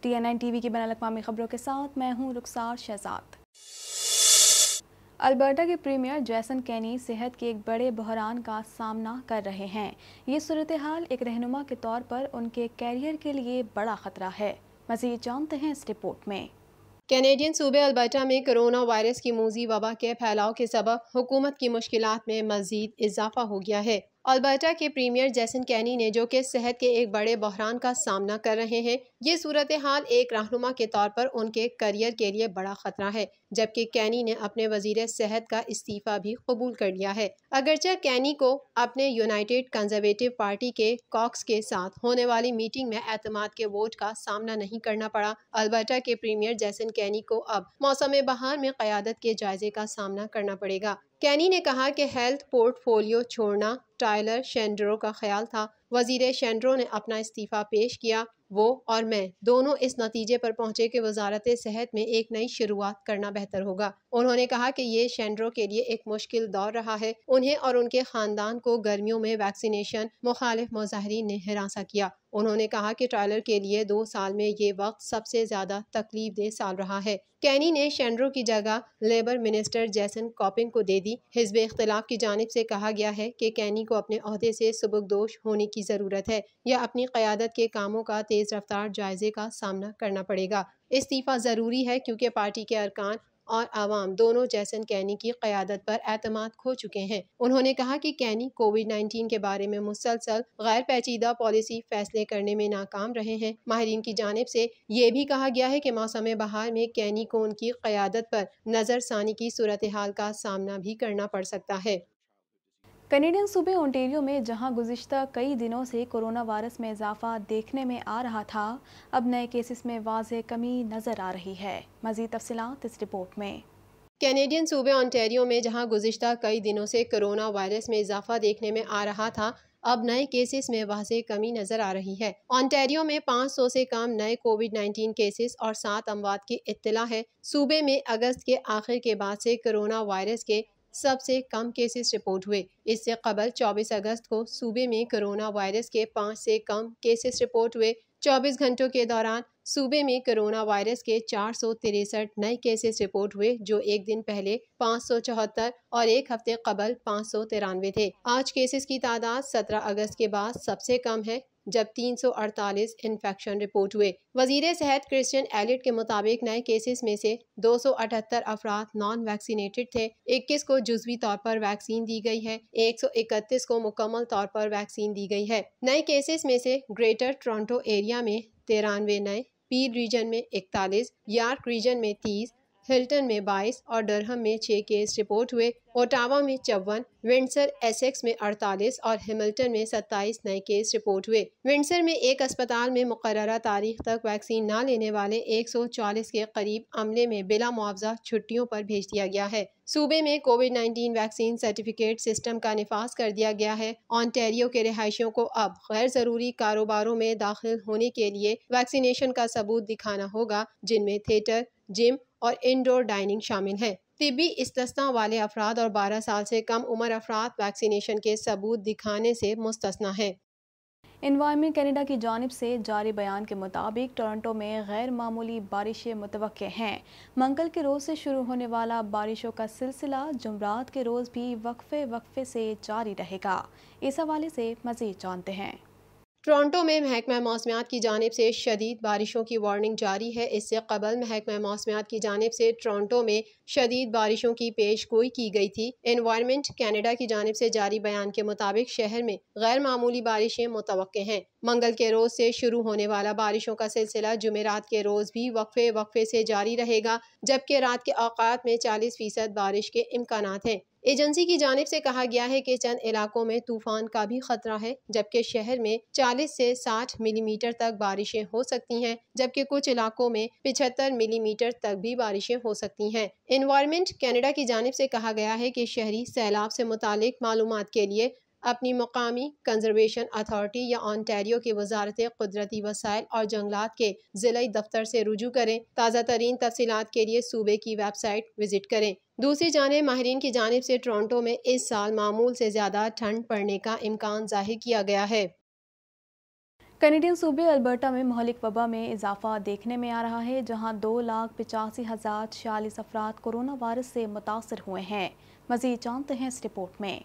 TN9 TV की बैनुल-अक़वामी खबरों के साथ मैं हूं रुखसार शहजाद। अल्बर्टा के प्रीमियर जैसन केनी सेहत के एक बड़े बहरान का सामना कर रहे हैं। ये सूरत हाल एक रहनुमा के तौर पर उनके कैरियर के लिए बड़ा खतरा है। मज़ीद जानते हैं इस रिपोर्ट में। कैनेडियन सूबे अल्बर्टा में कोरोना वायरस की मूजी वबा के फैलाव के सबब हुकूमत की मुश्किलात में मजीद इजाफा हो गया है। अल्बर्टा के प्रीमियर जैसन कैनी ने, जो कि सेहत के एक बड़े बहरान का सामना कर रहे हैं, ये सूरत हाल एक रहनुमा के तौर पर उनके करियर के लिए बड़ा खतरा है। जबकि कैनी ने अपने वजीर सेहत का इस्तीफा भी कबूल कर लिया है। अगरचे कैनी को अपने यूनाइटेड कंजर्वेटिव पार्टी के कॉक्स के साथ होने वाली मीटिंग में एतमाद के वोट का सामना नहीं करना पड़ा, अल्बर्टा के प्रीमियर जैसन कैनी को अब मौसम बहार में क़यादत के जायजे का सामना करना पड़ेगा। कैनी ने कहा कि हेल्थ पोर्टफोलियो छोड़ना टायलर शेंड्रो का ख्याल था। वजीर शेंड्रो ने अपना इस्तीफा पेश किया। वो और मैं दोनों इस नतीजे पर पहुंचे कि वजारत सेहत में एक नई शुरुआत करना बेहतर होगा। उन्होंने कहा कि ये शेंड्रो के लिए एक मुश्किल दौर रहा है। उन्हें और उनके खानदान को गर्मियों में वैक्सीनेशन मुखालिफ मुजाहिरीन ने हिरासा किया। उन्होंने कहा कि टायलर के लिए 2 साल में ये वक्त सबसे ज्यादा तकलीफ दे साल रहा है। कैनी ने शेंड्रो की जगह लेबर मिनिस्टर जैसन कॉपिंग को दे दी। हिज़्ब इख्तिलाफ की जानिब से कहा गया है कि कैनी को अपने ओहदे से सुबुकदोश होने की ज़रूरत है या अपनी क़यादत के कामों का तेज़ रफ्तार जायजे का सामना करना पड़ेगा। इस्तीफ़ा ज़रूरी है क्योंकि पार्टी के अरकान और आवाम दोनों जैसन कैनी की क़यादत पर एतमाद खो चुके हैं। उन्होंने कहा कि कैनी कोविड-19 के बारे में मुसलसल गैर पेचीदा पॉलिसी फैसले करने में नाकाम रहे हैं। माहिरीन की जानिब से ये भी कहा गया है कि मौसम बहार में कैनी को उनकी क़यादत पर नज़रसानी की सूरत हाल का सामना भी करना पड़ सकता है। कैनेडियन सूबे ओंटारियो में जहां गुज़िश्ता कई दिनों से कोरोना वायरस में इजाफा देखने में आ रहा था, अब नए केसेस में वाज़ेह कमी नज़र आ रही है। मज़ीद तफ़सीलात इस रिपोर्ट में। कैनेडियन सूबे ओंटारियो में जहां गुज़िश्ता कई दिनों से कोरोना वायरस में इजाफा देखने में आ रहा था, अब नए केसेस में वाज़ेह कमी नजर आ रही है। ओंटारियो में 500 से कम नए कोविड-19 केसेस और 7 अमवात की इत्तला है। सूबे में अगस्त के आखिर के बाद से कोरोना वायरस के सबसे कम केसेस रिपोर्ट हुए। इससे कबल 24 अगस्त को सूबे में कोरोना वायरस के 5 से कम केसेस रिपोर्ट हुए। 24 घंटों के दौरान सूबे में कोरोना वायरस के 463 नए केसेस रिपोर्ट हुए, जो एक दिन पहले 574 और एक हफ्ते कबल 593 थे। आज केसेस की तादाद 17 अगस्त के बाद सबसे कम है, जब 348 इन्फेक्शन रिपोर्ट हुए। वजीर सेहत क्रिश्चियन एलिट के मुताबिक नए केसेस में से 278 अफराद नॉन वैक्सीनेटेड थे, 21 को जुज़वी तौर पर वैक्सीन दी गई है, 131 को मुकम्मल तौर पर वैक्सीन दी गई है। नए केसेस में से ग्रेटर टोरंटो एरिया में 93 नए, पील रीजन में 41, यार्क रीजन में 30, हिल्टन में 22 और डरहम में 6 केस रिपोर्ट हुए। ओटावा में 54, विंडसर एसेक्स में 48 और हैमिल्टन में 27 नए केस रिपोर्ट हुए। विंडसर में एक अस्पताल में मुकर्ररा तारीख तक वैक्सीन न लेने वाले 140 के करीब अमले में बिला मुआवजा छुट्टियों पर भेज दिया गया है। सूबे में कोविड-19 वैक्सीन सर्टिफिकेट सिस्टम का निफाज कर दिया गया है। ओंटारियो के रिहायशियों को अब गैर ज़रूरी कारोबारों में दाखिल होने के लिए वैक्सीनेशन का सबूत दिखाना होगा, जिनमें थिएटर, जिम और इंडोर डाइनिंग शामिल है। तिब्बी इस्तिस्ना वाले अफराद और 12 साल से कम उम्र अफराद वैक्सीनेशन के सबूत दिखाने से मुस्तस्ना है। एनवायरनमेंट कैनेडा की जानिब से जारी बयान के मुताबिक टोरंटो में गैर मामूली बारिशें मुतवक्के हैं। मंगल के रोज़ से शुरू होने वाला बारिशों का सिलसिला जुमरात के रोज़ भी वक्फे से जारी रहेगा। इस हवाले से मज़ीद जानते हैं। टोरंटो में महकमा मौसमियात की जानिब से शदीद बारिशों की वार्निंग जारी है। इससे कबल महकमा मौसमियात की जानिब से टोरंटो में शदीद बारिशों की पेश गोई की गई थी। एनवायरनमेंट कैनेडा की जानिब से जारी बयान के मुताबिक शहर में गैर मामूली बारिशें मुतवक्के हैं। मंगल के रोज़ से शुरू होने वाला बारिशों का सिलसिला जुमेरात के रोज़ भी वक्फे से जारी रहेगा, जबकि रात के औकात में 40% बारिश के इम्कानात हैं। एजेंसी की जानिब से कहा गया है कि चंद इलाकों में तूफान का भी खतरा है, जबकि शहर में 40 से 60 मिलीमीटर तक बारिशें हो सकती हैं, जबकि कुछ इलाकों में 75 मिलीमीटर तक भी बारिशें हो सकती हैं। एनवायरनमेंट कैनेडा की जानिब से कहा गया है कि शहरी सैलाब से मुतालिक मालूमात के लिए अपनी मकामी कंजर्वेशन अथॉरिटी या ओंटारियो की वजारत कुदरती वसाइल और जंगलात के ज़िला दफ्तर से रुजू करें। ताज़ा तरीन तफसीलात के लिए सूबे की वेबसाइट विजिट करें। दूसरी जानिब माहिरीन की जानिब से टोरंटो में इस साल मामूल से ज़्यादा ठंड पड़ने का इम्कान जाहिर किया गया है। कैनेडियन सूबे अल्बर्टा में महलिक वबा में इजाफा देखने में आ रहा है, जहां 2,85,046 अफराद कोरोना वायरस से मुतासर हुए हैं। मज़ीद जानते हैं इस रिपोर्ट में।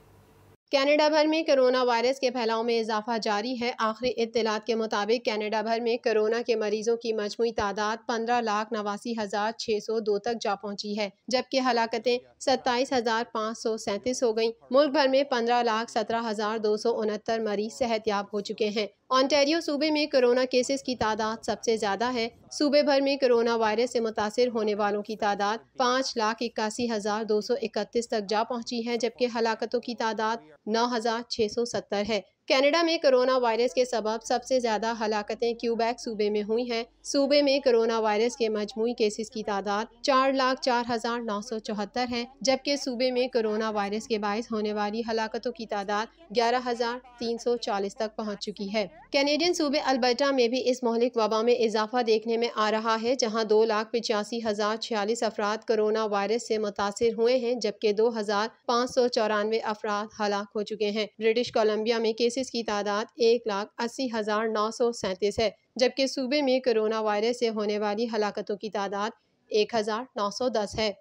कनाडा भर में कोरोना वायरस के फैलाव में इजाफा जारी है। आखिरी इत्तलात के मुताबिक कनाडा भर में कोरोना के मरीजों की मजमूई तादाद 15,89,602 तक जा पहुंची है, जबकि हलाकतें 27,537 हो गईं। मुल्क भर में 15,17,269 मरीज सेहतयाब हो चुके हैं। ऑन्टेरियो सूबे में कोरोना केसेस की तादाद सबसे ज्यादा है। सूबे भर में कोरोना वायरस से मुतासिर होने वालों की तादाद 5,81,231 तक जा पहुंची है, जबकि हलाकतों की तादाद 9,670 है। कनाडा में कोरोना वायरस के सबब सबसे ज्यादा हलाकतें क्यूबेक सूबे में हुई हैं। सूबे में कोरोना वायरस के मजमूई केसेस की तादाद 4,04,974 है, जबकि सूबे में कोरोना वायरस के बायस होने वाली हलाकतों की तादाद 11,340 तक पहुंच चुकी है। कैनेडियन सूबे अल्बर्टा में भी इस महलिक वबा में इजाफा देखने में आ रहा है, जहां 2,85,046 अफराद कोरोना वायरस से मुतासिर हुए हैं, जबकि 2,594 अफराद हलाक हो चुके हैं। ब्रिटिश कोलंबिया में केसेस की तादाद 1,80,937 है, जबकि सूबे में कोरोना वायरस से होने वाली हलाकतों की तादाद 1,910 है।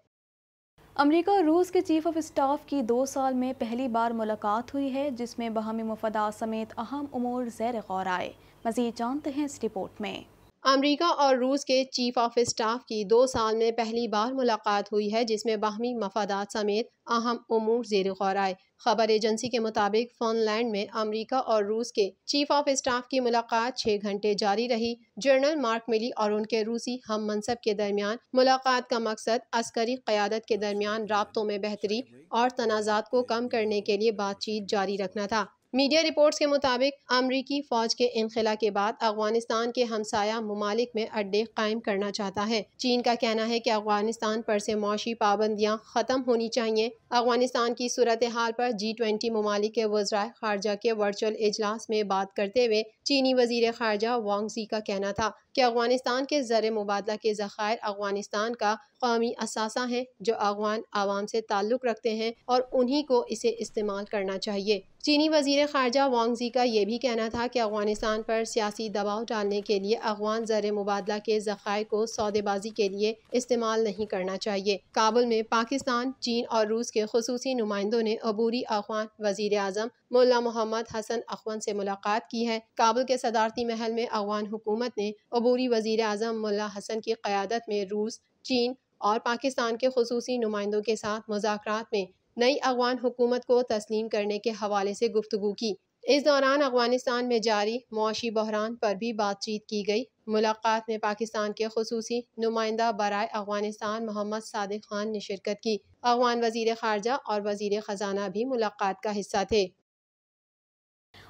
अमेरिका और रूस के चीफ ऑफ स्टाफ की 2 साल में पहली बार मुलाकात हुई है, जिसमें बाहमी मफादात समेत अहम उमूर ज़ेर गौर आए। मज़ीद जानते हैं इस रिपोर्ट में। अमेरिका और रूस के चीफ ऑफ स्टाफ की 2 साल में पहली बार मुलाकात हुई है, जिसमें बाहमी मफादात समेत अहम उमूर ज़ेर गौर आए। खबर एजेंसी के मुताबिक फिनलैंड में अमेरिका और रूस के चीफ ऑफ स्टाफ की मुलाकात 6 घंटे जारी रही। जनरल मार्क मिली और उनके रूसी हम मनसब के दरमियान मुलाकात का मकसद अस्करी क़यादत के दरमियान राब्तों में बेहतरी और तनाज़ात को कम करने के लिए बातचीत जारी रखना था। मीडिया रिपोर्ट्स के मुताबिक अमरीकी फ़ौज के इनखला के बाद अफगानिस्तान के हमसाया ममालिक में अड्डे कायम करना चाहता है। चीन का कहना है कि अफगानिस्तान पर से मौशी पाबंदियाँ ख़त्म होनी चाहिए। अफगानिस्तान की सूरत हाल पर G20 ममालिक के वज़राए ख़ारजा के वर्चुअल इजलास में बात करते हुए चीनी वज़ीर ख़ारजा वांग ज़ी का कहना था कि अफगानिस्तान के ज़र मुबादला के ज़खायर अफगानिस्तान का क़ौमी असासा है, जो अफगान आवाम से ताल्लुक़ रखते हैं और उन्हीं को इसे इस्तेमाल करना चाहिए। चीनी वज़ीर ख़ारजा वांग ज़ी का ये भी कहना था कि अफगानिस्तान पर सियासी दबाव डालने के लिए अफगान ज़र मुबादला के ज़खायर को सौदेबाजी के लिए इस्तेमाल नहीं करना चाहिए। काबुल में पाकिस्तान, चीन और रूस के खुसूसी नुमाइंदों ने अबूरी अफगान वज़ीर आज़म मुल्ला मोहम्मद हसन अखवन से मुलाकात की है। काबुल के सदारती महल में अफगान हुकूमत ने अबूरी वज़ीर आज़म मुल्ला हसन की क़यादत में रूस, चीन और पाकिस्तान के खुसूसी नुमाइंदों के साथ मुज़ाकरात में नई अफगान हुकूमत को तस्लीम करने के हवाले से गुफ्तगू की। इस दौरान अफगानिस्तान में जारी मुआशी बहरान पर भी बातचीत की गई। मुलाकात में पाकिस्तान के खुसूसी नुमाइंदा बराए अफगानिस्तान मोहम्मद सादिक खान ने शिरकत की। अफगान वज़ीर ख़ारजा और वज़ीर ख़जाना भी मुलाकात का हिस्सा थे।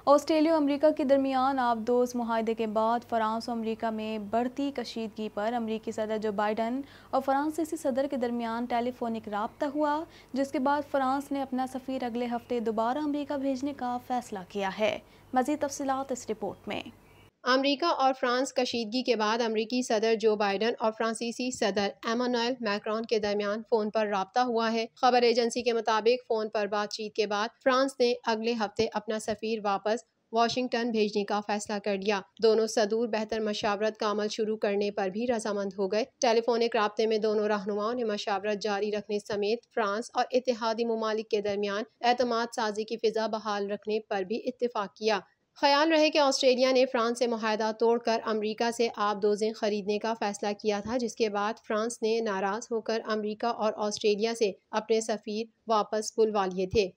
ऑस्ट्रेलिया और अमेरिका के दरमियान आबदोज़ मुआहदे के बाद फ्रांस और अमेरिका में बढ़ती कशीदगी पर अमेरिकी सदर जो बाइडन और फ्रांसीसी सदर के दरमियान टेलीफोनिक राब्ता हुआ, जिसके बाद फ्रांस ने अपना सफ़ीर अगले हफ्ते दोबारा अमेरिका भेजने का फैसला किया है। मज़ीद तफसीलात इस रिपोर्ट में। अमेरिका और फ्रांस कशीदगी के बाद अमेरिकी सदर जो बाइडन और फ्रांसीसी सदर एमानुएल मैक्रोन के दरमियान फ़ोन पर राब्ता हुआ है। खबर एजेंसी के मुताबिक फ़ोन पर बातचीत के बाद फ्रांस ने अगले हफ्ते अपना सफ़ीर वापस वाशिंगटन भेजने का फैसला कर लिया। दोनों सदूर बेहतर मशावरत का अमल शुरू करने पर भी रजामंद हो गए। टेलीफोनिक राब्ते में दोनों रहनुमाओं ने मशावरत जारी रखने समेत फ्रांस और इत्तेहादी ममालिक के दरमियान एतमाद साजी की फ़िज़ा बहाल रखने पर भी इत्तेफाक किया। ख्याल रहे कि ऑस्ट्रेलिया ने फ्रांस से मुआहदा तोड़कर अमेरिका से आबदोज़ें खरीदने का फैसला किया था, जिसके बाद फ्रांस ने नाराज़ होकर अमेरिका और ऑस्ट्रेलिया से अपने सफ़ीर वापस बुलवा लिए थे।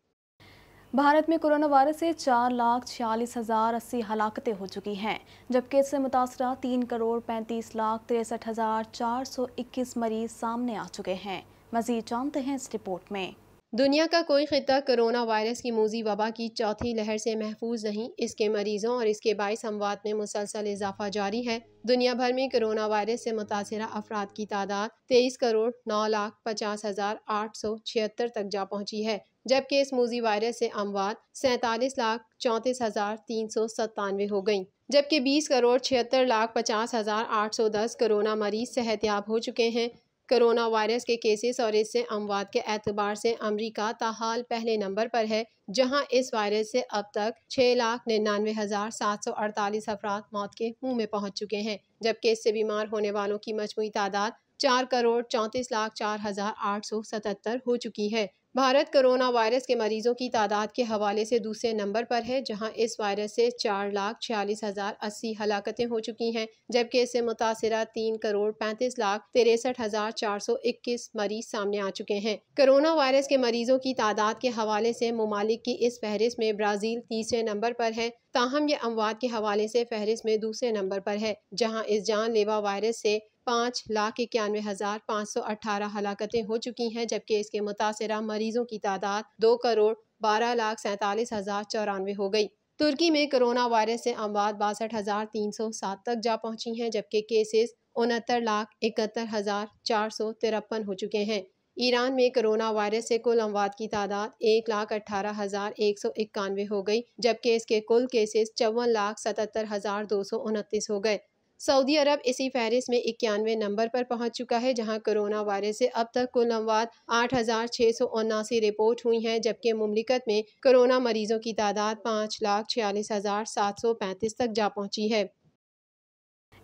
भारत में कोरोना वायरस से 4,46,080 हलाकतें हो चुकी हैं, जबकि इससे मुतासरा 3,35,63,421 मरीज सामने आ चुके हैं। मज़ीद जानते हैं इस रिपोर्ट में। दुनिया का कोई खित्ता कोरोना वायरस की मूजी वबा की चौथी लहर से महफूज नहीं। इसके मरीजों और इसके बाइस अमवात में मुसलसल इजाफा जारी है। दुनिया भर में कोरोना वायरस से मुतासरा अफराद की तादाद 23,09,50,876 तक जा पहुंची है, जबकि इस मूजी वायरस से अमवात 47,34,397 हो गई, जबकि 20,76,50,810 कोरोना मरीज सेहतयाब हो चुके हैं। कोरोना वायरस के केसेस और इससे अमवात के एतबार से अमरीका ताहाल पहले नंबर पर है, जहां इस वायरस से अब तक 6,99,748 अफराद मौत के मुंह में पहुंच चुके हैं, जबकि इससे बीमार होने वालों की मजमूई तादाद 4,34,04,877 हो चुकी है। भारत कोरोना वायरस के मरीजों की तादाद के हवाले से दूसरे नंबर पर है, जहां इस वायरस से 4,46,080 हलाकतें हो चुकी हैं, जबकि इससे मुतासिरा 3,65,63,421 मरीज सामने आ चुके हैं। कोरोना वायरस के मरीजों की तादाद के हवाले से मुमालिक की इस फहरिस्त में ब्राज़ील तीसरे नंबर पर है, ताहम ये अमवात के हवाले से फहरिस्त में दूसरे नंबर पर है, जहाँ इस जानलेवा वायरस से 5,91,518 हलाकतें हो चुकी हैं, जबकि इसके मुतासिरा मरीजों की तादाद 2,12,47,094 हो गई। तुर्की में कोरोना वायरस से अमवात 62,307 तक जा पहुंची हैं, जबकि केसेस 69,71,453 हो चुके हैं। ईरान में कोरोना वायरस से कुल अमवात की तादाद 1,18,191 हो गई, जबकि इसके कुल केसेस 54,77,229 हो गए। सऊदी अरब इसी फहरिस्त में 91 नंबर पर पहुंच चुका है, जहां कोरोना वायरस से अब तक कुल अमवात 8,679 रिपोर्ट हुई हैं, जबकि मुमलिकत में कोरोना मरीजों की तादाद 5,46,735 तक जा पहुंची है।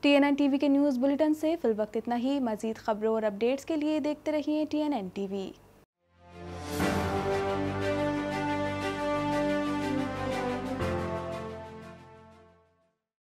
TNN टीवी के न्यूज़ बुलेटिन से फिल वक्त इतना ही। मज़ीद खबरों और अपडेट्स के लिए देखते रहिए TNN टीवी।